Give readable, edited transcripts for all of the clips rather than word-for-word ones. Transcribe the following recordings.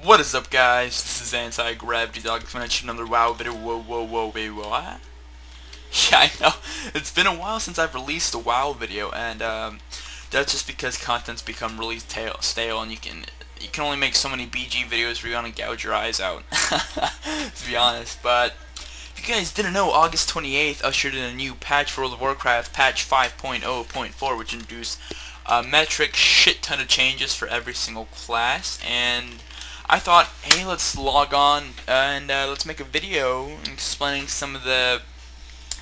What is up, guys? This is Anti-Gravity Dog coming at you another WoW video. Whoa, baby, what? Yeah, I know. It's been a while since I've released a WoW video, and that's just because content's become really stale, and you can only make so many BG videos where you're gonna gouge your eyes out, to be honest. But if you guys didn't know, August 28th ushered in a new patch for World of Warcraft, patch 5.0.4, which introduced a metric shit ton of changes for every single class, and I thought, hey, let's log on and let's make a video explaining some of the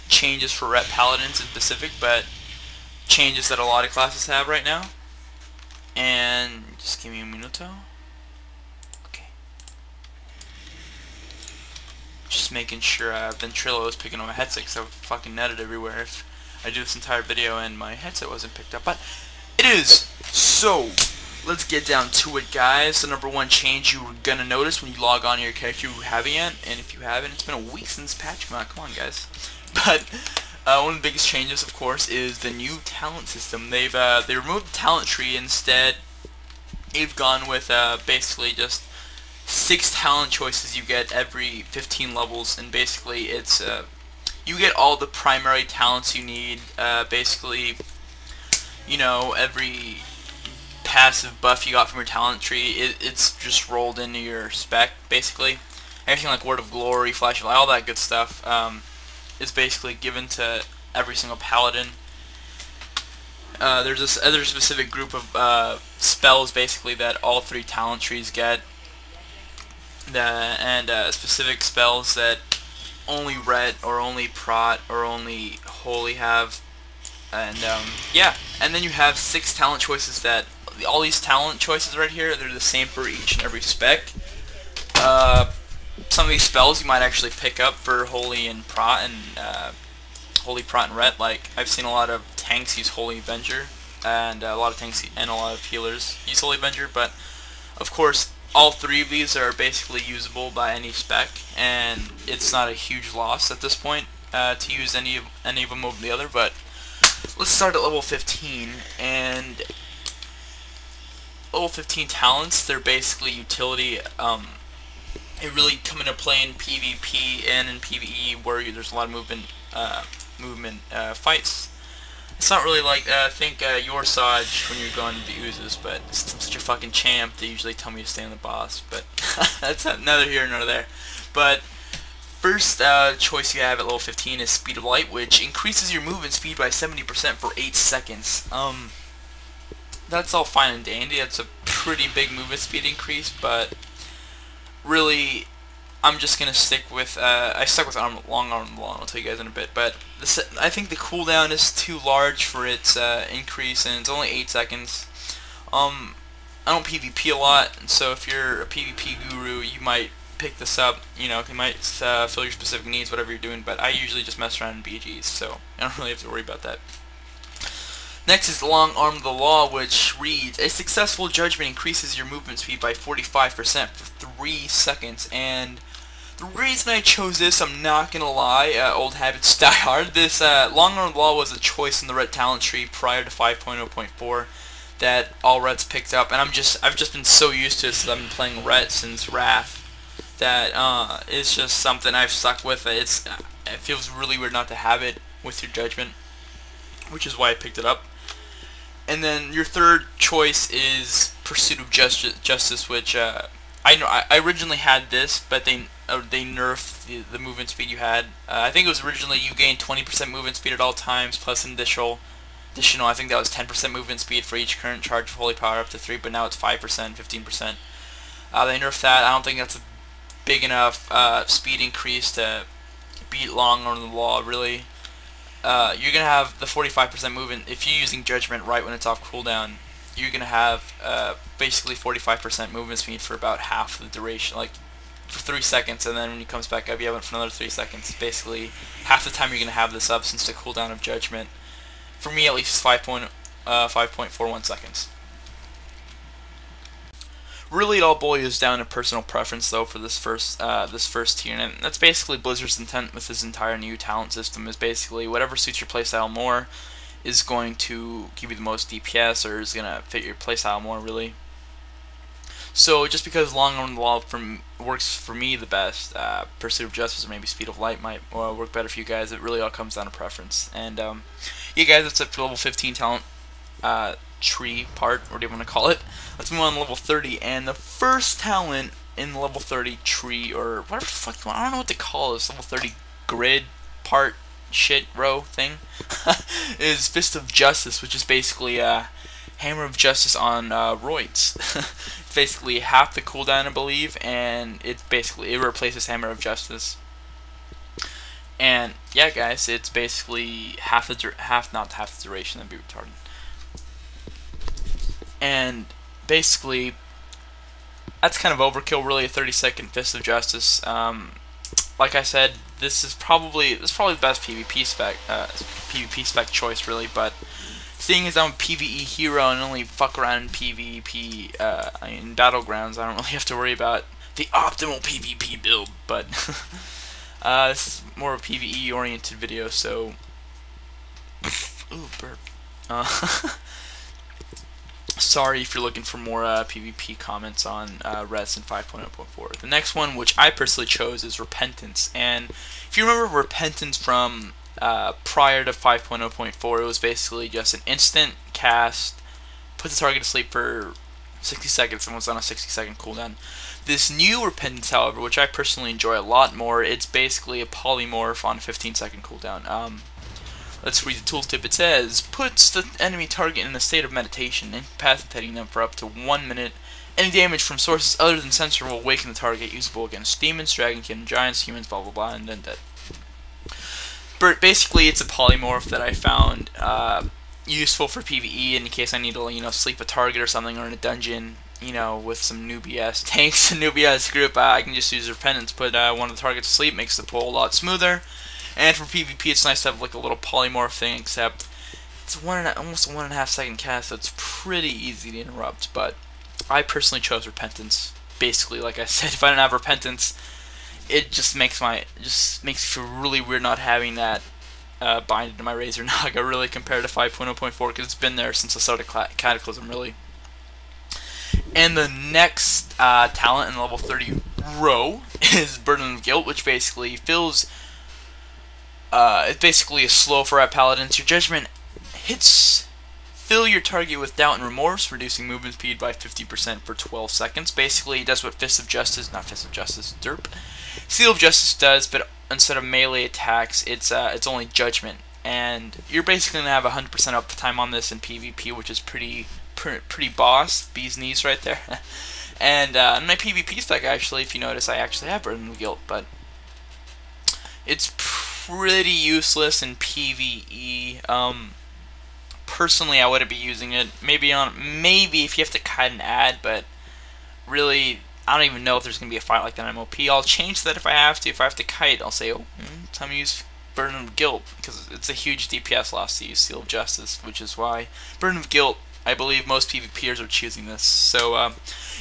changes for Ret Paladins in specific, but changes that a lot of classes have right now. And just give me a minuto. Okay. Just making sure Ventrilo is picking up my headset, because I would fucking netted everywhere if I do this entire video and my headset wasn't picked up. But it is. So let's get down to it, guys. The number one change you're gonna notice when you log on to your character who haven't yet, and if you haven't, it's been a week since patch came out. Come on, guys. But one of the biggest changes, of course, is the new talent system. They removed the talent tree. Instead, they've gone with basically just 6 talent choices you get every 15 levels, and basically it's you get all the primary talents you need. Basically, you know, every passive buff you got from your talent tree, it's just rolled into your spec, basically. Everything like Word of Glory, Flash of Light, all that good stuff is basically given to every single paladin. There's this other specific group of spells, basically, that all 3 talent trees get, and specific spells that only Ret or only Prot or only Holy have. And yeah, and then you have 6 talent choices that all these talent choices right here, they're the same for each and every spec. Some of these spells you might actually pick up for Holy and Prot and Holy, Prot, and Ret. Like, I've seen a lot of tanks use Holy Avenger, and a lot of tanks and a lot of healers use Holy Avenger, but of course all 3 of these are basically usable by any spec, and it's not a huge loss at this point to use any of them over the other. But let's start at level 15, and level 15 talents, they're basically utility. They really come into play in PvP and in PvE, where there's a lot of movement fights. It's not really like think your Saj when you're going to the oozes, but since I'm such a fucking champ, they usually tell me to stay on the boss. But that's neither here nor there. But first choice you have at level 15 is Speed of Light, which increases your movement speed by 70% for 8 seconds. That's all fine and dandy. That's a pretty big movement speed increase, but really, I'm just gonna stick with. I stuck with long arm of the law. I'll tell you guys in a bit. But I think the cooldown is too large for its increase, and it's only 8 seconds. I don't PvP a lot, and so if you're a PvP guru, you might pick this up. You know, it might fill your specific needs, whatever you're doing. But I usually just mess around in BGs, so I don't really have to worry about that. Next is the Long Arm of the Law, which reads, a successful judgment increases your movement speed by 45% for 3 seconds. And the reason I chose this, I'm not going to lie, old habits die hard. This Long Arm of the Law was a choice in the Ret talent tree prior to 5.0.4 that all Rets picked up. And I've just been so used to it since I've been playing Ret since Wrath that it's just something I've stuck with. It feels really weird not to have it with your judgment, which is why I picked it up. And then your third choice is Pursuit of Justice, which I originally had this, but they nerfed the movement speed you had. I think it was originally you gained 20% movement speed at all times, plus an additional, I think that was 10% movement speed for each current charge of Holy Power up to 3, but now it's 5%, 15%. They nerfed that. I don't think that's a big enough speed increase to beat Long Arm of the Law, really. You're going to have the 45% movement. If you're using Judgment right when it's off cooldown, you're going to have basically 45% movement speed for about half the duration, like for 3 seconds, and then when it comes back up, you have it for another 3 seconds. Basically, half the time you're going to have this up, since the cooldown of Judgment, for me at least, is 5.41 seconds. Really, it all boils down to personal preference, though, for this first tier, and that's basically Blizzard's intent with this entire new talent system. Is basically whatever suits your playstyle more is going to give you the most DPS, or is going to fit your playstyle more, really. So just because long on the wall works for me the best, Pursuit of Justice or maybe Speed of Light might work better for you guys. It really all comes down to preference. And yeah, guys, that's it for level 15 talent tree part, or whatever you want to call it. Let's move on to level 30, and the first talent in the level 30 tree, or whatever the fuck you want, I don't know what to call this, level 30 grid part shit row thing, is Fist of Justice, which is basically Hammer of Justice on roids. It's basically half the cooldown, I believe, and it replaces Hammer of Justice. And yeah, guys, it's basically not half the duration. That'd be retarded. And basically, that's kind of overkill, really. A 30-second Fist of Justice. Like I said, this is probably the best PvP spec choice, really. But seeing as I'm a PvE hero and only fuck around in PvP, in Battlegrounds, I don't really have to worry about the optimal PvP build. But this is more of a PvE oriented video, so ooh, burp. Sorry if you're looking for more PvP comments on Res in 5.0.4. The next one, which I personally chose, is Repentance. And if you remember Repentance from prior to 5.0.4, it was basically just an instant cast, put the target to sleep for 60 seconds, and was on a 60-second cooldown. This new Repentance, however, which I personally enjoy a lot more, it's basically a polymorph on a 15-second cooldown. Let's read the tooltip. It says, puts the enemy target in a state of meditation, incapacitating them for up to 1 minute. Any damage from sources other than sensor will awaken the target, usable against demons, dragonkin, giants, humans, blah blah blah, and then dead. But basically, it's a polymorph that I found useful for PvE in case I need to, sleep a target or something, or in a dungeon, with some newbie-ass tanks and newbie-ass group. I can just use Repentance, put one of the targets to sleep, makes the pull a lot smoother. And for PvP, it's nice to have like a little polymorph thing, except it's almost a 1.5 second cast, so it's pretty easy to interrupt. But I personally chose Repentance. Basically, like I said, if I didn't have Repentance, it just makes me feel really weird not having that binded to my Razor Naga, really, compared to 5.0.4, because it's been there since the start of Cataclysm, really. And the next talent in the level 30 row is Burden of Guilt, which basically fills. It's basically a slow for our paladins. Your judgment fill your target with doubt and remorse, reducing movement speed by 50% for 12 seconds. Basically, it does what derp. Seal of Justice does, but instead of melee attacks, it's only judgment. And you're basically gonna have 100% uptime on this in PvP, which is pretty boss, bee's knees right there. And in my PvP spec, actually, if you notice, I actually have Burden of Guilt, but it's pretty useless in PvE. Personally, I wouldn't be using it. Maybe if you have to kite and add, but really, I don't even know if there's gonna be a fight like that in MOP. I'll change that if I have to. If I have to kite, I'll say, time to use Burden of Guilt, because it's a huge DPS loss to use Seal of Justice, which is why Burden of Guilt, I believe most PvPers are choosing this. So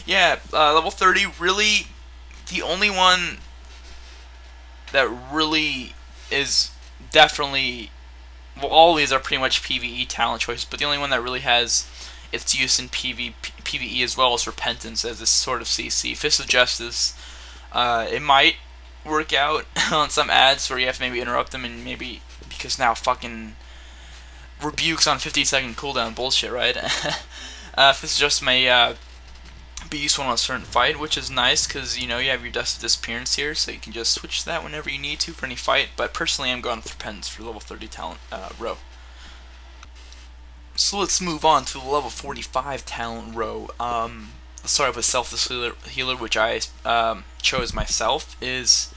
yeah, level 30, really the only one that really is definitely, well, all these are pretty much PvE talent choices, but the only one that really has its use in PvE as well is Repentance, as this sort of CC. Fist of Justice, it might work out on some ads where you have to maybe interrupt them, and maybe because now fucking rebukes on 50-second cooldown bullshit, right? Fist of Justice may be useful on a certain fight, which is nice because you have your Dust of Disappearance here, so you can just switch to that whenever you need to for any fight. But personally, I'm going with Repentance for level 30 talent row. So let's move on to the level 45 talent row. Let's start with Selfless Healer, which I chose myself. Is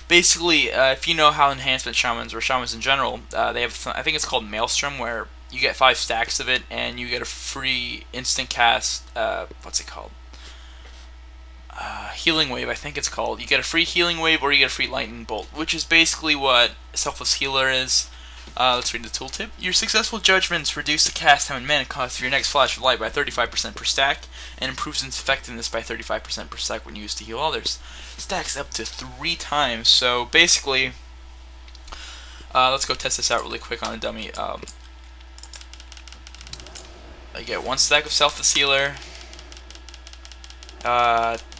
basically, if you know how enhancement shamans, or shamans in general, they have, I think it's called Maelstrom, where you get 5 stacks of it and you get a free instant cast, what's it called? Healing Wave, I think it's called. You get a free Healing Wave, or you get a free Lightning Bolt, which is basically what Selfless Healer is. Let's read the tooltip. Your successful judgments reduce the cast time and mana cost of your next flash of light by 35% per stack, and improves its effectiveness by 35% per stack when used to heal others. Stacks up to 3 times, so basically, let's go test this out really quick on a dummy. I get 1 stack of Selfless Healer.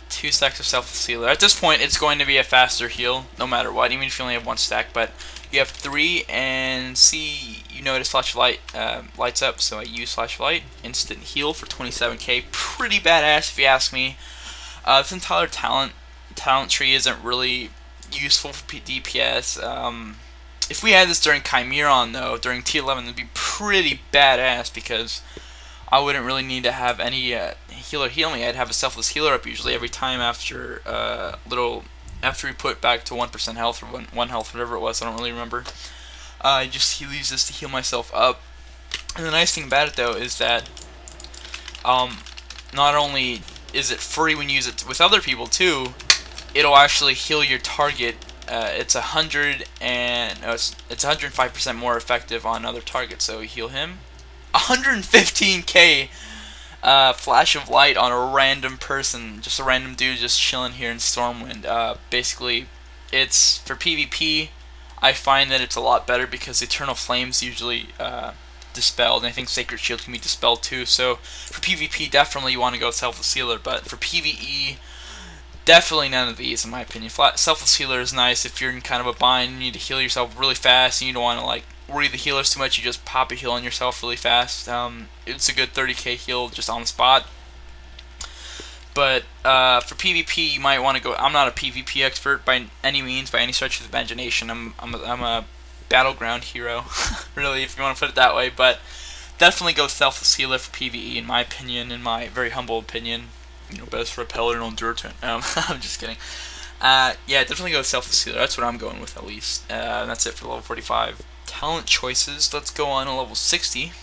2 stacks of Selfless Healer. At this point, it's going to be a faster heal, no matter what, even if you only have 1 stack, but you have 3, and see, you notice Flash of Light lights up, so I use Flash of Light. Instant heal for 27k. Pretty badass, if you ask me. This entire talent tree isn't really useful for DPS. If we had this during Chimeron, though, during T11, it'd be pretty badass, because I wouldn't really need to have any healer heal me. I'd have a Selfless Healer up usually every time after after we put back to 1% health or 1 health, whatever it was. I don't really remember. I just use this to heal myself up. And the nice thing about it, though, is that not only is it free when you use it with other people too, it'll actually heal your target. It's 105% more effective on other targets. So you heal him. 115k Flash of Light on a random person, just a random dude just chilling here in Stormwind. Basically, it's for PvP. I find that it's a lot better because Eternal Flame's usually dispelled, and I think Sacred Shield can be dispelled too. So for PvP, definitely you want to go Selfless Healer, but for PvE, definitely none of these, in my opinion. Selfless Healer is nice if you're in kind of a bind, you need to heal yourself really fast, and you don't want to like worry the healers too much. You just pop a heal on yourself really fast. It's a good 30k heal just on the spot. But for PvP, you might want to go. I'm not a PvP expert by any means, by any stretch of the imagination. I'm a battleground hero, really, if you want to put it that way. But definitely go Selfless Healer for PvE, in my opinion, in my very humble opinion. You know, best for a paladin on Durton. I'm just kidding. Yeah, definitely go Selfless Healer. That's what I'm going with, at least. That's it for level 45. Talent choices. Let's go on to level 60.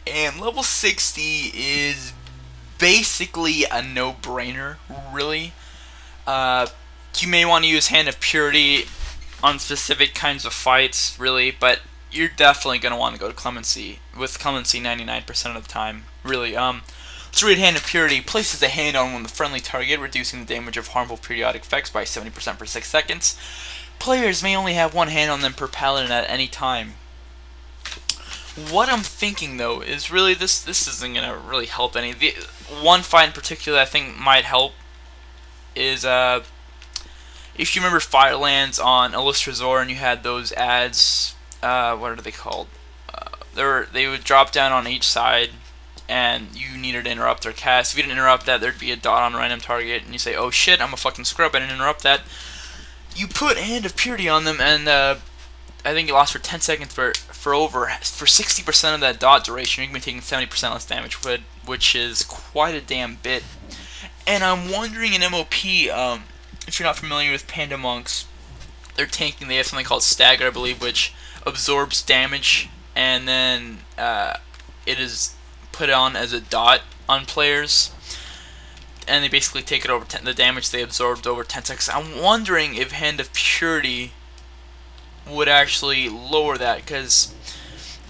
And level 60 is basically a no-brainer, really. You may want to use Hand of Purity on specific kinds of fights, really, but you're definitely going to want to go to Clemency, with Clemency 99% of the time, really. So read Hand of Purity places a hand on the friendly target, reducing the damage of harmful periodic effects by 70% for 6 seconds. Players may only have 1 hand on them per paladin at any time. What I'm thinking, though, is really this isn't going to really help any. The one fight in particular I think might help is, if you remember Firelands on Illustrazor and you had those ads, what are they called? They would drop down on each side, and you needed to interrupt their cast. If you didn't interrupt that, there'd be a dot on a random target, and you say, oh shit, I'm a fucking scrub, I didn't interrupt that. You put Hand of Purity on them, and I think it lasts for 10 seconds for 60% of that dot duration. You can be taking 70% less damage, which is quite a damn bit. And I'm wondering in MOP, if you're not familiar with Panda Monks, they're tanking. They have something called Stagger, I believe, which absorbs damage, and then it is put on as a dot on players, and they basically take it over the damage they absorbed over 10 seconds. I'm wondering if Hand of Purity would actually lower that, because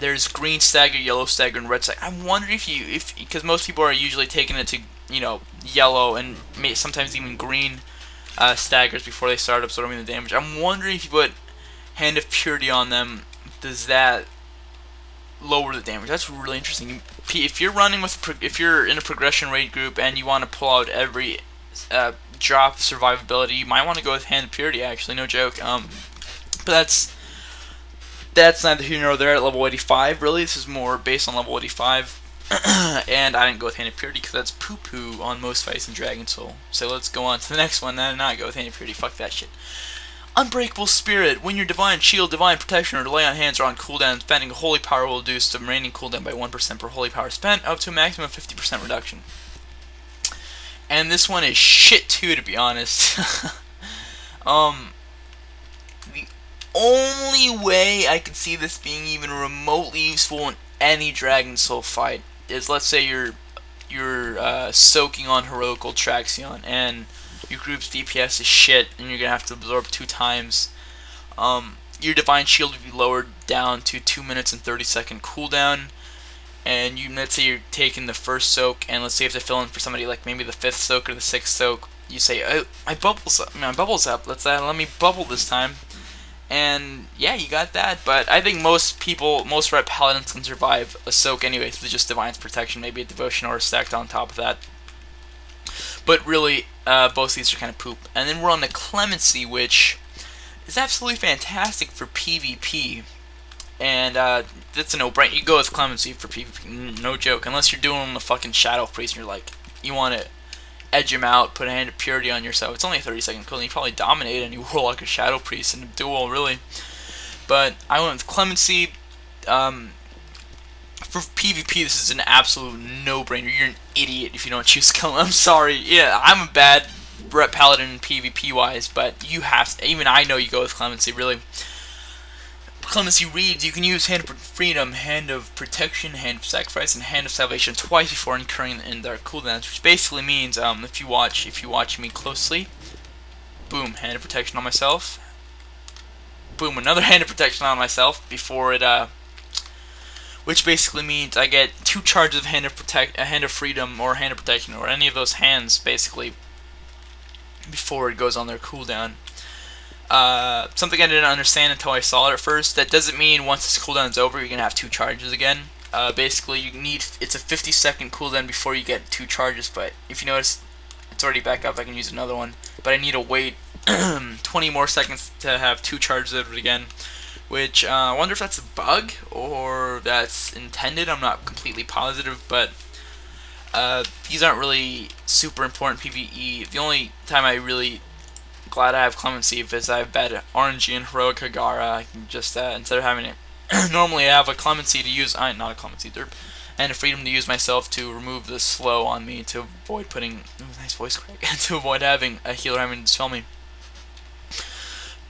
there's green stagger, yellow stagger, and red stagger. I'm wondering because most people are usually taking it to, you know, yellow and sometimes even green staggers before they start absorbing the damage. I'm wondering if you put Hand of Purity on them, does that lower the damage? That's really interesting. If you're running if you're in a progression raid group and you want to pull out every drop survivability, you might want to go with Hand of Purity. Actually, no joke. But that's neither here nor there at level 85. Really, this is more based on level 85. And I didn't go with Hand of Purity because that's poo-poo on most fights in Dragon Soul. So let's go on to the next one. Then not go with Hand of Purity. Fuck that shit. Unbreakable Spirit. When your Divine Shield, Divine Protection, or Lay on Hands are on cooldown, spending a Holy Power will reduce the remaining cooldown by 1% per Holy Power spent, up to a maximum of 50% reduction. And this one is shit too, to be honest. The only way I could see this being even remotely useful in any Dragon Soul fight is, let's say you're soaking on Heroical Traxion and your group's DPS is shit and you're gonna have to absorb 2 times. Your Divine Shield would be lowered down to 2 minutes and 30-second cooldown, and let's say you're taking the first soak, and let's say you have to fill in for somebody like maybe the 5th soak or the 6th soak. You say, oh, my bubble's up. Let me bubble this time. And yeah, you got that. But I think most rep paladins can survive a soak anyway, so just Divine's Protection, maybe a Devotion or stacked on top of that. But really, both these are kind of poop. And then we're on the Clemency, which is absolutely fantastic for PvP. And that's a no-brainer. You go with Clemency for PvP, no joke. Unless you're doing the fucking Shadow Priest and you're like, you want to edge him out, put a Hand of Purity on yourself. It's only a 30-second cooldown. You probably dominate any Warlock or Shadow Priest in a duel, really. But I went with Clemency. For PvP, this is an absolute no-brainer. You're an idiot if you don't choose Clemency. I'm sorry. Yeah, I'm a bad Ret Paladin PvP-wise, but you have to, even I know you go with Clemency, really. Clemency reads, you can use Hand of Freedom, Hand of Protection, Hand of Sacrifice, and Hand of Salvation twice before incurring in their cooldowns, which basically means, if you watch me closely, boom, Hand of Protection on myself, boom, another Hand of Protection on myself before it, which basically means I get 2 charges of Hand of Freedom, or Hand of Protection, or any of those hands, basically, before it goes on their cooldown. Something I didn't understand until I saw it at first. That doesn't mean once this cooldown is over, you're gonna have 2 charges again. Basically, it's a 50-second cooldown before you get 2 charges. But if you notice, it's already back up. I can use another one, but I need to wait 20 more seconds to have 2 charges of it again. Which I wonder if that's a bug or that's intended. I'm not completely positive, but these aren't really super important PvE. The only time I really glad I have Clemency is I have bad RNG and Heroic Hagara. I can just instead of having it normally I have a Clemency to use, not a Clemency, and a Freedom to use myself to remove the slow on me to avoid putting nice voice crack to avoid having a healer having to dispel me.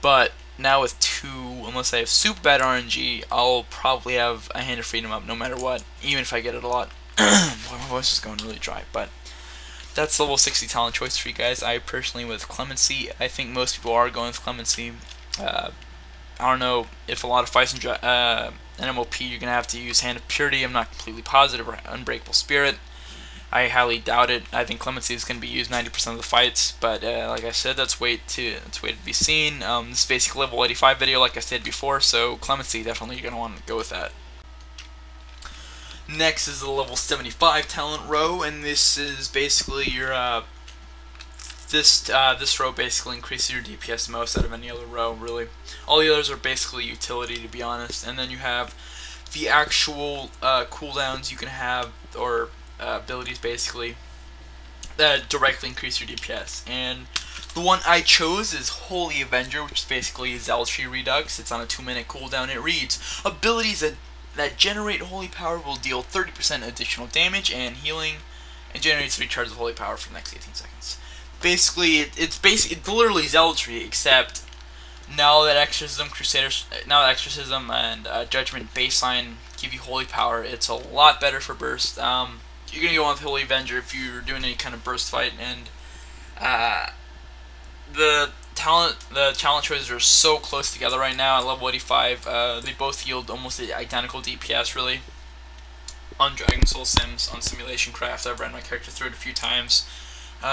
But now with 2, unless I have super bad RNG, I'll probably have a Hand of Freedom up no matter what, even if I get it a lot. Boy, my voice is going really dry, but that's level 60 talent choice for you guys. I personally with Clemency. I think most people are going with Clemency. I don't know if a lot of fights in MOP you're going to have to use Hand of Purity. I'm not completely positive, or Unbreakable Spirit. I highly doubt it. I think Clemency is going to be used 90% of the fights, but like I said, that's wait to be seen. This is basically level 85 video, like I said before, so Clemency, definitely you're going to want to go with that. Next is the level 75 talent row, and this is basically your this row basically increases your DPS most out of any other row, really. All the others are basically utility, to be honest. And then you have the actual cooldowns you can have, or abilities basically, that directly increase your DPS. And the one I chose is Holy Avenger, which is basically Zealotry Redux. It's on a 2-minute cooldown. It reads, abilities that generate holy power will deal 30% additional damage and healing, and generates 3 charges of holy power for the next 18 seconds. Basically, it's literally Zealotry, except now that Exorcism and Judgment baseline give you holy power, it's a lot better for burst. You're gonna go on with Holy Avenger if you're doing any kind of burst fight, and the talent choices are so close together right now at level 85. They both yield almost identical DPS, really. On Dragon Soul Sims, on Simulation Craft, I've ran my character through it a few times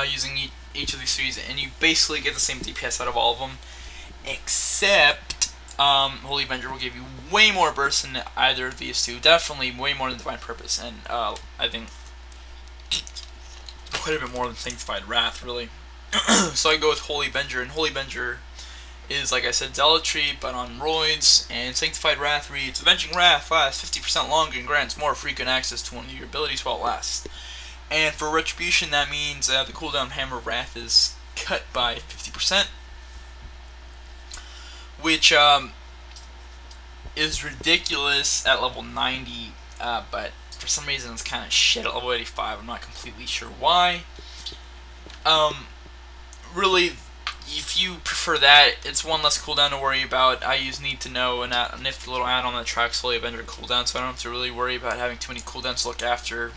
using each of these series, and you basically get the same DPS out of all of them, except Holy Avenger will give you way more burst than either of these two. Definitely way more than Divine Purpose, and I think quite a bit more than Sanctified Wrath, really. So I go with Holy Avenger, and Holy Avenger is, like I said, Zealotry, but on roids, and Sanctified Wrath reads, Avenging Wrath lasts 50% longer and grants more frequent access to one of your abilities while it lasts. And for Retribution, that means the cooldown Hammer of Wrath is cut by 50%, which is ridiculous at level 90, but for some reason it's kind of shit at level 85. I'm not completely sure why. Really, if you prefer that, it's one less cooldown to worry about. I use Need to Know, and a nifty little add-on that tracks Holy Avenger cooldown, so I don't have to really worry about having too many cooldowns to look after.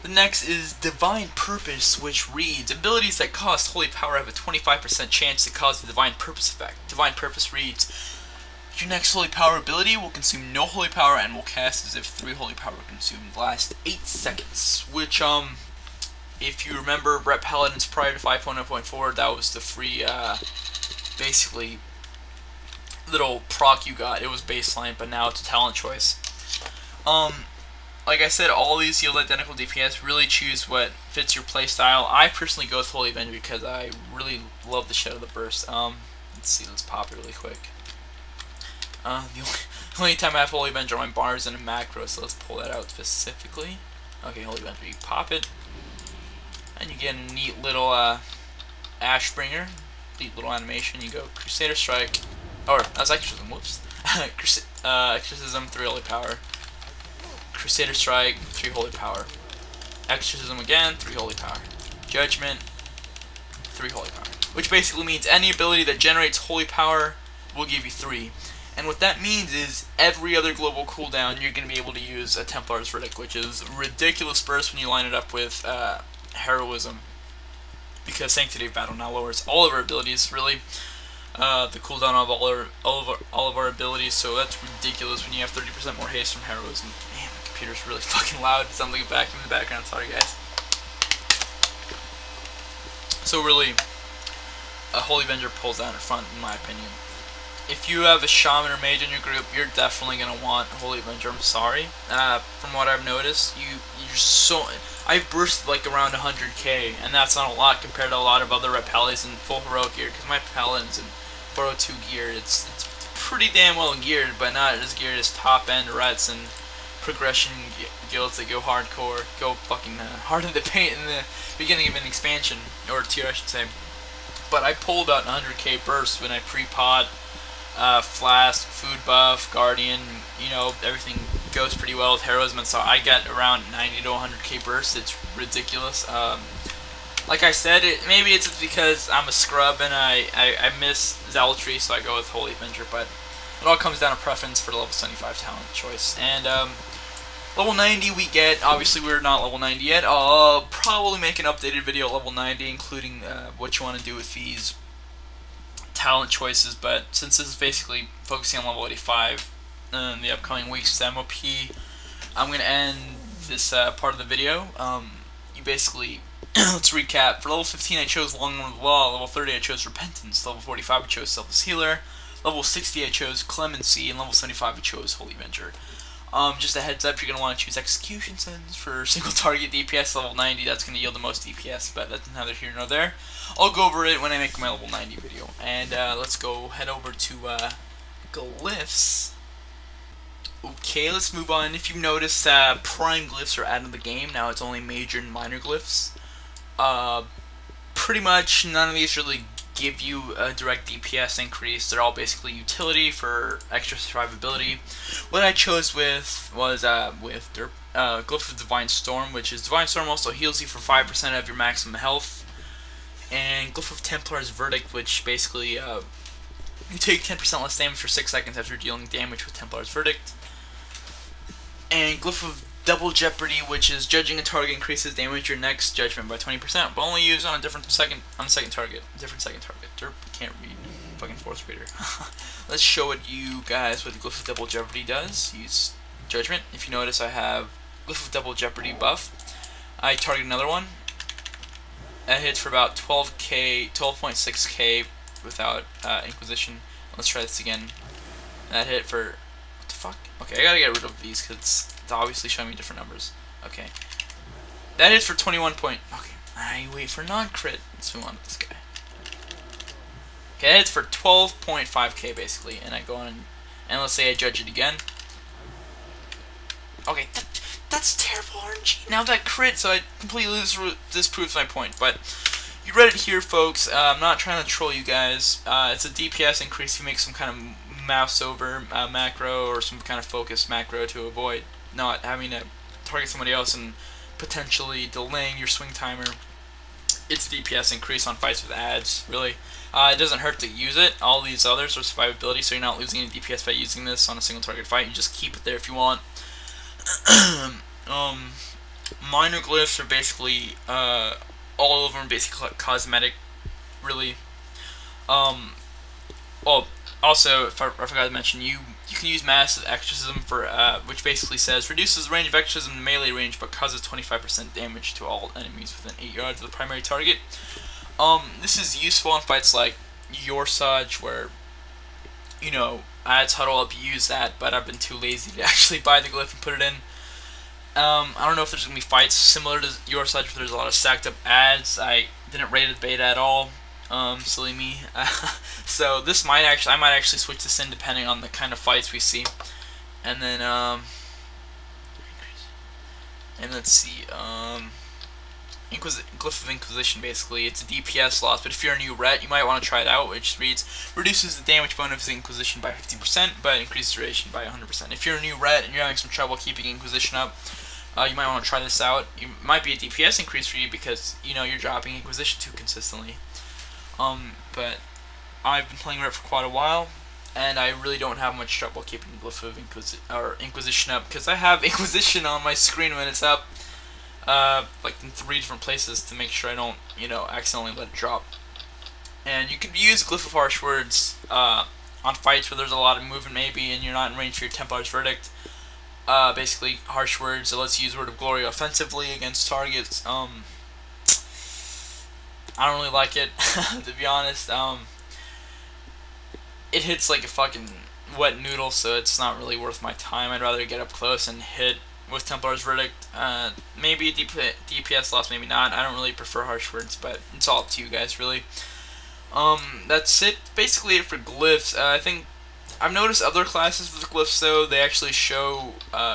The next is Divine Purpose, which reads, abilities that cost holy power have a 25% chance to cause the Divine Purpose effect. Divine Purpose reads, your next holy power ability will consume no holy power and will cast as if 3 holy power were consumed. Last 8 seconds, which, if you remember Ret Paladins prior to 5.0.4, that was the free, basically, little proc you got. It was baseline, but now it's a talent choice. like I said, all these yield identical DPS. Really choose what fits your playstyle. I personally go with Holy Avenger because I really love the Shadow of the Burst. Let's see, let's pop it really quick. The only time I have Holy Avenger on my bar is in a macro, so let's pull that out specifically. Okay, Holy Avenger, you pop it, and you get a neat little Ashbringer, neat little animation. You go Crusader Strike, or that's Exorcism, whoops. Exorcism, 3 Holy Power. Crusader Strike, 3 Holy Power. Exorcism again, 3 Holy Power. Judgment, 3 Holy Power. Which basically means any ability that generates Holy Power will give you 3. And what that means is every other global cooldown you're going to be able to use a Templar's Verdict, which is ridiculous burst when you line it up with Heroism. Because Sanctity of Battle now lowers all of our abilities, really. The cooldown of all of our abilities, so that's ridiculous when you have 30% more haste from Heroism. Man, my computer's really fucking loud. It sounds like a vacuum in the background. Sorry, guys. So really, a Holy Avenger pulls down in front, in my opinion. If you have a Shaman or Mage in your group, you're definitely gonna want Holy Avenger. I'm sorry. From what I've noticed, you're so. I've bursted like around 100k, and that's not a lot compared to a lot of other Repellis in full heroic gear. Because my Paladin's in 402 gear. It's pretty damn well geared, but not as geared as top end Rets and progression guilds that go hardcore, go fucking hard in the paint in the beginning of an expansion or tier, I should say. But I pulled about 100k burst when I pre-pod. Flask, food buff, guardian, you know, everything goes pretty well with heroism, and so I get around 90 to 100k burst. It's ridiculous. Like I said, maybe it's because I'm a scrub and I miss Zealotry, so I go with Holy Avenger, but it all comes down to preference for the level 75 talent choice. And level 90 we get, obviously we're not level 90 yet. I'll probably make an updated video at level 90, including what you want to do with these talent choices, but since this is basically focusing on level 85 in the upcoming weeks with MOP, I'm going to end this part of the video. You basically, let's recap. For level 15 I chose Long Arm of the Law, level 30 I chose Repentance, level 45 I chose Selfless Healer, level 60 I chose Clemency, and level 75 I chose Holy Avenger. Just a heads up, you're going to want to choose Execution Sentence for single target DPS level 90. That's going to yield the most DPS, but that's neither here nor there. I'll go over it when I make my level 90 video. And let's go head over to Glyphs. Okay, let's move on. If you've noticed, Prime Glyphs are out of the game. Now it's only Major and Minor Glyphs. Pretty much none of these really give you a direct DPS increase. They're all basically utility for extra survivability. What I chose with was Glyph of Divine Storm, which is Divine Storm also heals you for 5% of your maximum health, and Glyph of Templar's Verdict, which basically you take 10% less damage for 6 seconds after dealing damage with Templar's Verdict, and Glyph of Double Jeopardy, which is judging a target increases damage your next judgment by 20%, but only used on a second target. Derp, can't read. Fucking fourth grader. Let's show it you guys what the Glyph of Double Jeopardy does. Use Judgment. If you notice, I have Glyph of Double Jeopardy buff. I target another one. That hits for about 12.6k without Inquisition. Let's try this again. That hit for what the fuck? Okay, I gotta get rid of these because it's obviously showing me different numbers. Okay, that hits for 21 point. Okay, I wait for non-crit. Let's move on to this guy. Okay, that hits for 12.5k basically, and I go on and let's say I judge it again. Okay, that's terrible RNG. Now that crit, so I completely disproves my point. But you read it here, folks. I'm not trying to troll you guys. It's a DPS increase. You make some kind of mouse over macro or some kind of focused macro to avoid not having to target somebody else and potentially delaying your swing timer. It's a DPS increase on fights with ads, really. It doesn't hurt to use it. All these others are survivability, so you're not losing any DPS by using this on a single target fight. You just keep it there if you want. Minor glyphs are basically all of them are basically cosmetic, really. Well, also, I forgot to mention, you can use Massive Exorcism for which basically says reduces the range of exorcism to melee range, but causes 25% damage to all enemies within 8 yards of the primary target. This is useful in fights like Your Saj, where, you know, ads huddle up, use that, but I've been too lazy to actually buy the glyph and put it in. I don't know if there's gonna be fights similar to your side, but there's a lot of stacked up ads. I didn't rate the beta at all. Silly me. So this I might actually switch this in depending on the kind of fights we see. And then and let's see, Glyph of Inquisition, basically. It's a DPS loss, but if you're a new ret, you might want to try it out, which reads, reduces the damage bonus of Inquisition by 50%, but increases duration by 100%. If you're a new ret and you're having some trouble keeping Inquisition up, you might want to try this out. It might be a DPS increase for you because, you know, you're dropping Inquisition too consistently. But I've been playing ret for quite a while, and I really don't have much trouble keeping Glyph of Inquisition up, because I have Inquisition on my screen when it's up, like in 3 different places to make sure I don't, you know, accidentally let it drop. And you could use Glyph of Harsh Words on fights where there's a lot of movement maybe and you're not in range for your Templar's Verdict. Basically, Harsh Words, it lets you use Word of Glory offensively against targets. I don't really like it, to be honest. It hits like a fucking wet noodle, so it's not really worth my time. I'd rather get up close and hit with Templar's Verdict. Maybe a DPS loss, maybe not. I don't really prefer Harsh Words, but it's all up to you guys, really. That's it. Basically it for glyphs. I think I've noticed other classes with glyphs, though, they actually show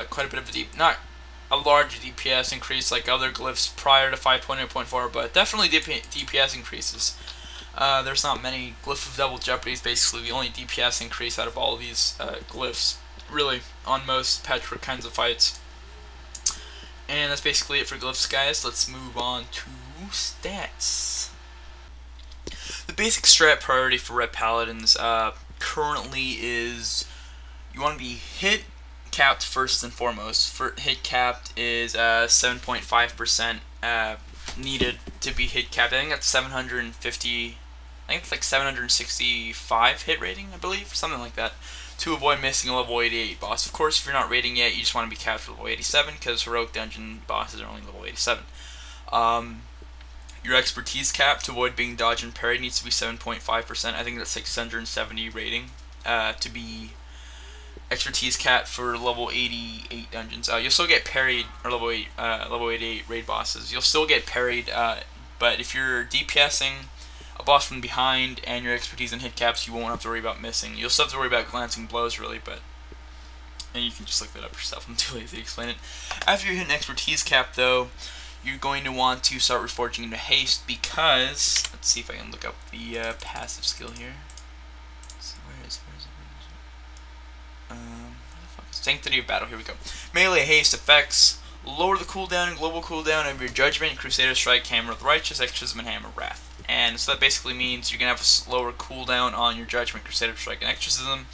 quite a bit of not a large DPS increase like other glyphs prior to 5.8.4, but definitely DPS increases. There's not many. Glyph of Double Jeopardy is basically the only DPS increase out of all of these glyphs, really, on most patchwork kinds of fights. And that's basically it for glyphs, guys. Let's move on to stats. The basic strat priority for ret paladins currently is you want to be hit capped first and foremost. Hit capped is 7.5% needed to be hit capped. I think that's 750. I think it's like 765 hit rating, I believe, something like that, to avoid missing a level 88 boss. Of course, if you're not rating yet, you just want to be capped for level 87, because heroic dungeon bosses are only level 87. Your expertise cap to avoid being dodged and parried needs to be 7.5%. I think that's 670 rating to be expertise cap for level 88 dungeons. You'll still get parried, or level 88 raid bosses. You'll still get parried, but if you're DPSing a boss from behind and your expertise and hit caps, you won't have to worry about missing. You'll still have to worry about glancing blows, really, but and you can just look that up yourself. I'm too lazy to explain it. After you hit an expertise cap, though, you're going to want to start reforging into haste, because let's see if I can look up the passive skill here. So where is it? Sanctity of Battle. Here we go. Melee haste effects lower the cooldown and global cooldown of your Judgment, Crusader Strike, Hammer of the Righteous, Exorcism, and Hammer of Wrath. And so that basically means you're gonna have a slower cooldown on your Judgment, Crusader Strike, and Exorcism.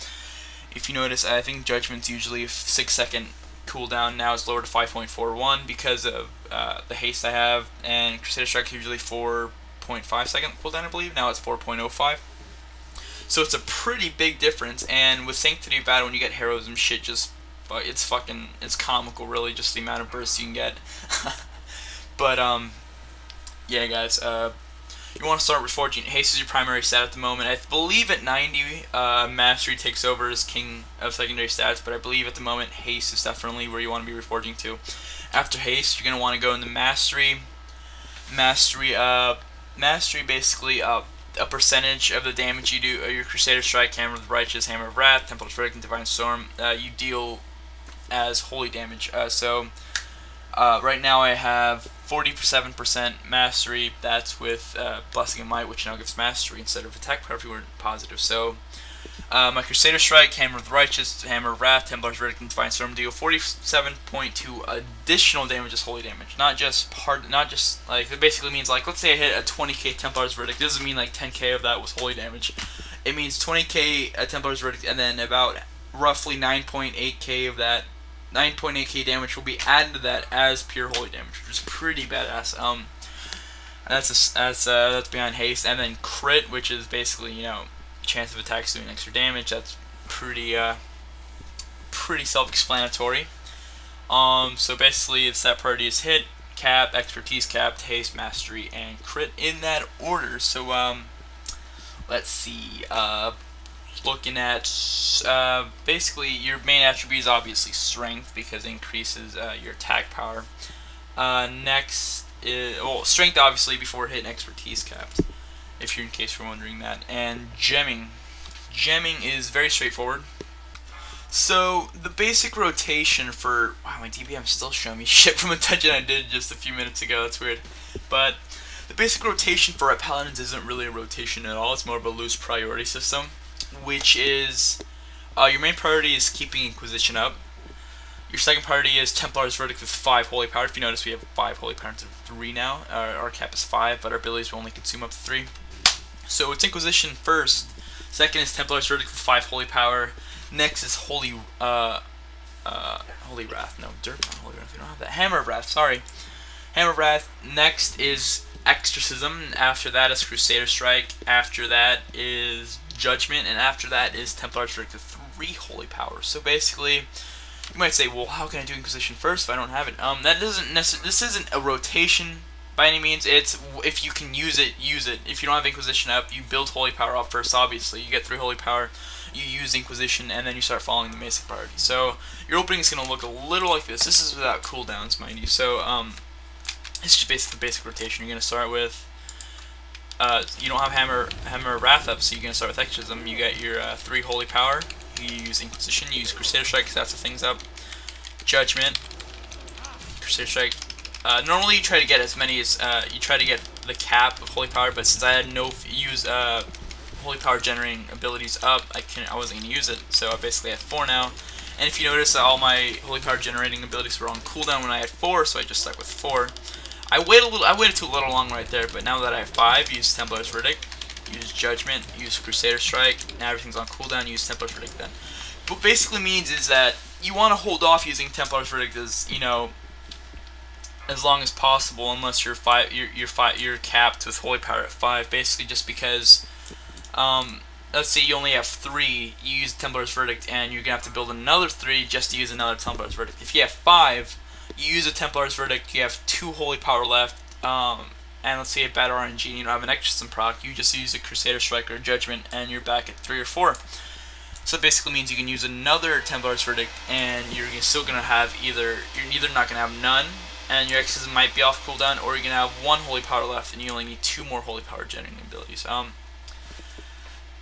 If you notice, I think Judgment's usually a 6-second cooldown. Now it's lowered to 5.41 because of the haste I have, and Crusader Strike is usually 4.5-second cooldown, I believe. Now it's 4.05. So it's a pretty big difference. And with Sanctity of Battle, when you get heroism shit, just it's comical, really, just the amount of bursts you can get. But yeah, guys, you want to start reforging. Haste is your primary stat at the moment. I believe at 90, Mastery takes over as king of secondary stats, but I believe at the moment Haste is definitely where you want to be reforging to. After Haste, you're going to want to go into Mastery. Mastery basically a percentage of the damage you do, your Crusader Strike, Hammer of the Righteous, Hammer of Wrath, Templar's Verdict, and Divine Storm, you deal as holy damage. Right now I have 47% Mastery. That's with Blessing and Might, which now gives Mastery instead of Attack Power if you weren't positive. So my Crusader Strike, Hammer of the Righteous, Hammer of Wrath, Templar's Verdict, and Divine Storm deal 47.2 additional damage as holy damage. Not just like, it basically means, like, let's say I hit a 20k Templar's Verdict. It doesn't mean like 10k of that was holy damage. It means 20k Templar's Verdict, and then about roughly 9.8k of that 9.8k damage will be added to that as pure holy damage, which is pretty badass. That's behind haste, and then crit, which is basically, you know, chance of attacks doing extra damage. That's pretty self-explanatory. So basically, it's that priority is hit, cap, expertise cap, haste, mastery, and crit in that order. So let's see. looking at basically your main attribute is obviously strength because it increases your attack power. Next is, well, strength obviously before hitting expertise capped, if you're in case you're wondering that. And gemming. Gemming is very straightforward. So the basic rotation for, wow, my DBM's still showing me shit from a dungeon I did just a few minutes ago. That's weird. But the basic rotation for paladins isn't really a rotation at all. It's more of a loose priority system, which is your main priority is keeping Inquisition up. Your second priority is Templar's Verdict with 5 holy power. If you notice, we have 5 holy power instead of 3 now. Our cap is 5, but our abilities will only consume up to 3. So it's Inquisition first. Second is Templar's Verdict with 5 holy power. Next is Holy Wrath. No, Dirt, not Holy Wrath. We don't have that. Hammer of Wrath. Sorry, Hammer of Wrath. Next is Exorcism. After that is Crusader Strike. After that is Judgment, and after that is Templar's Verdict with 3 holy power. So basically, you might say, well, how can I do Inquisition first if I don't have it? That doesn't necessarily. This isn't a rotation by any means. It's if you can use it, use it. If you don't have Inquisition up, you build holy power up first. Obviously, you get 3 holy power. You use Inquisition, and then you start following the basic priority. So your opening is going to look a little like this. This is without cooldowns, mind you. So it's just basically the basic rotation. You're going to start with. You don't have Hammer Wrath up, so you're going to start with Exorcism. You get your 3 holy power. You use Inquisition, you use Crusader Strike because that's the things up. Judgment, Crusader Strike. Normally you try to get as many as you try to get the cap of holy power, but since I had no use holy power generating abilities up, I wasn't going to use it, so I basically have 4 now. And if you notice, all my holy power generating abilities were on cooldown when I had 4, so I just stuck with 4. I waited too little long right there, but now that I have 5, use Templar's Verdict. Use Judgment, use Crusader Strike, now everything's on cooldown, use Templar's Verdict then. What basically means is that you want to hold off using Templar's Verdict as, you know, as long as possible, unless you're capped with holy power at 5, basically just because, let's say you only have 3, you use Templar's Verdict, and you're going to have to build another 3 just to use another Templar's Verdict. If you have 5, you use a Templar's Verdict, you have 2 holy power left, and let's say you have bad RNG and you don't have an Exorcism proc, you just use a Crusader Strike or Judgment and you're back at 3 or 4. So it basically means you can use another Templar's Verdict and you're still going to have you're either not going to have none and your Exorcism might be off cooldown, or you're going to have 1 holy power left and you only need 2 more holy power generating abilities.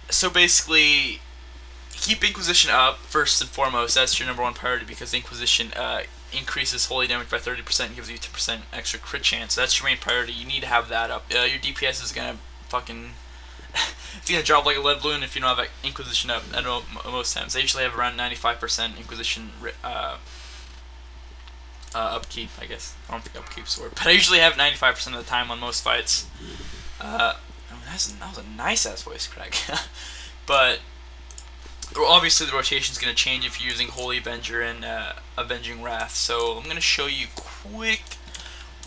So basically, keep Inquisition up first and foremost. That's your #1 priority because Inquisition increases holy damage by 30% and gives you 10% extra crit chance. So that's your main priority. You need to have that up. Your DPS is gonna fucking it's gonna drop like a lead balloon if you don't have Inquisition up at most times. I usually have around 95% Inquisition upkeep, I guess. I don't think upkeep's the word, but I usually have 95% of the time on most fights. That was a nice ass voice crack. But obviously the rotation is going to change if you're using Holy Avenger and Avenging Wrath. So I'm going to show you a quick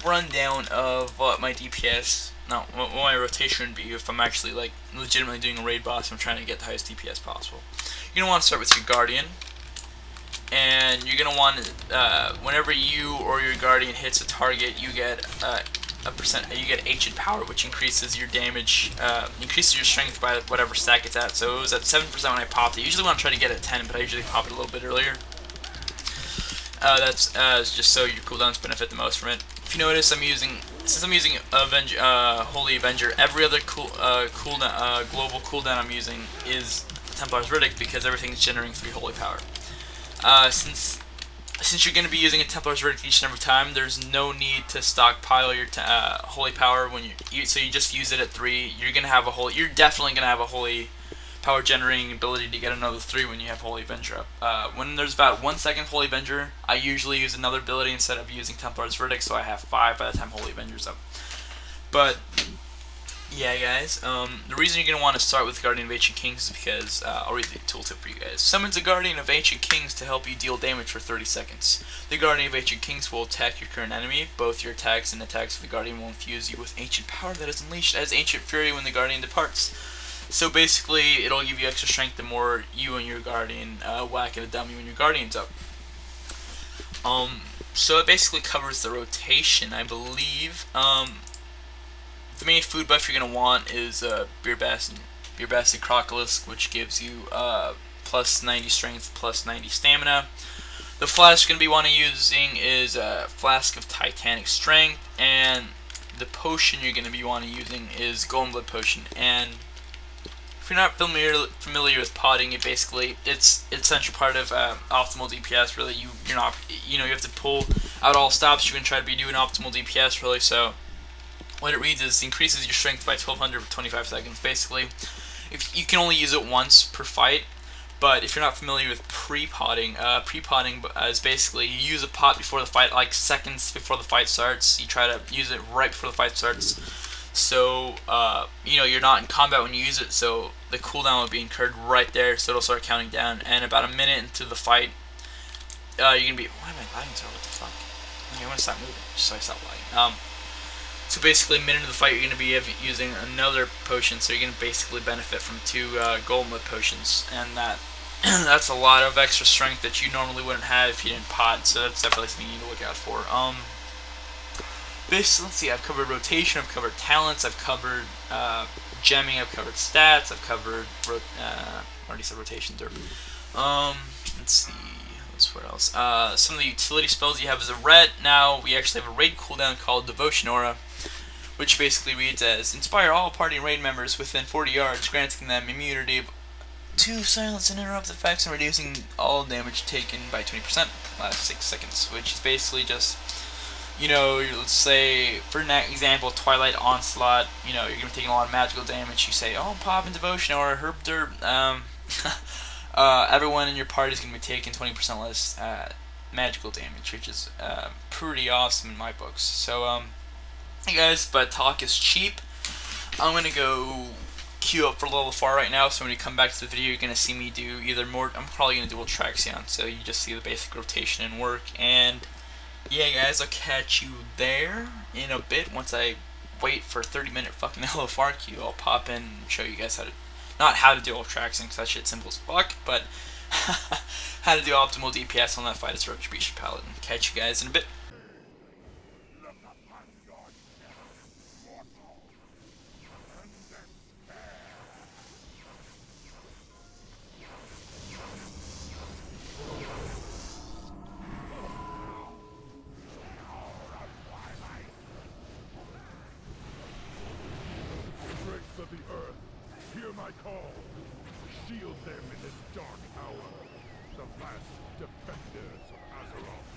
rundown of what my DPS, what my rotation would be if I'm actually like legitimately doing a raid boss and I'm trying to get the highest DPS possible. You're going to want to start with your Guardian, and you're going to want to, whenever you or your Guardian hits a target, you get you get Ancient Power, which increases your damage, increases your strength by whatever stack it's at. So it was at 7% when I popped it. Usually when I'm trying to get it at 10, but I usually pop it a little bit earlier. That's just so your cooldowns benefit the most from it. If you notice, since I'm using Holy Avenger, every other global cooldown I'm using is Templar's Verdict because everything's generating 3 holy power. Since you're going to be using a Templar's Verdict each and every time, there's no need to stockpile your holy power when so you just use it at 3. You're definitely going to have a holy power generating ability to get another 3 when you have Holy Avenger up. When there's about 1 second Holy Avenger, I usually use another ability instead of using Templar's Verdict, so I have 5 by the time Holy Avenger's up. But yeah, guys, the reason you're going to want to start with Guardian of Ancient Kings is because, I'll read the tooltip for you guys. Summons a Guardian of Ancient Kings to help you deal damage for 30 seconds. The Guardian of Ancient Kings will attack your current enemy. Both your attacks and attacks of the Guardian will infuse you with Ancient Power that is unleashed as Ancient Fury when the Guardian departs. So basically, it'll give you extra strength the more you and your Guardian whack at a dummy when your Guardian's up. So it basically covers the rotation, I believe. The main food buff you're going to want is Beer Bastion your basic Crocolisk, which gives you plus 90 strength, plus 90 stamina. The flask you're going to be wanting using is a Flask of Titanic Strength, and the potion you're going to be wanting using is Golden Blood Potion. And if you're not familiar with potting, it's essentially part of optimal DPS. Really, you have to pull out all stops. You're going to try to be doing optimal DPS, really. So what it reads is increases your strength by 1200 for 25 seconds. Basically, if you can only use it once per fight. But if you're not familiar with pre-potting is basically you use a pot before the fight, like seconds before the fight starts. You try to use it right before the fight starts, so you're not in combat when you use it. So the cooldown will be incurred right there, so it'll start counting down. And about a minute into the fight, you're gonna be. Why am I lagging so? What the fuck? Okay, I'm gonna stop moving just so I stop lagging. So basically, a minute into the fight, you're going to be using another potion, so you're going to basically benefit from 2 Golden Blood Potions, and that's a lot of extra strength that you normally wouldn't have if you didn't pot, so that's definitely something you need to look out for. Basically, let's see, I've covered rotation, I've covered talents, I've covered gemming, I've covered stats, I've covered, I already said rotation, derp. Let's see. What else? Some of the utility spells you have is a ret. Now we actually have a raid cooldown called Devotion Aura, which basically reads as inspire all party and raid members within 40 yards, granting them immunity to silence and interrupt effects and reducing all damage taken by 20% last 6 seconds, which is basically just, let's say, for an example, Twilight Onslaught, you're going to be taking a lot of magical damage. You say, oh, pop in Devotion Aura, herb derp, everyone in your party is going to be taking 20% less magical damage, which is pretty awesome in my books. So, hey guys, but talk is cheap. I'm going to go queue up for level 4 right now, so when you come back to the video, you're going to see me do I'm probably going to do Ultraxion, so you just see the basic rotation and work. And yeah guys, I'll catch you there in a bit. Once I wait for 30-minute fucking level 4 queue, I'll pop in and show you guys not how to do Ultraxion, because that shit's simple as fuck, but how to do optimal DPS on that fight as Retribution Paladin. Catch you guys in a bit. Of the earth, hear my call. Shield them in this dark hour. The last defenders of Azeroth.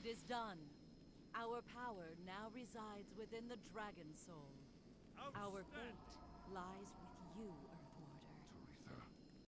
It is done. Our power now resides within the Dragon Soul. Our fate lies with you,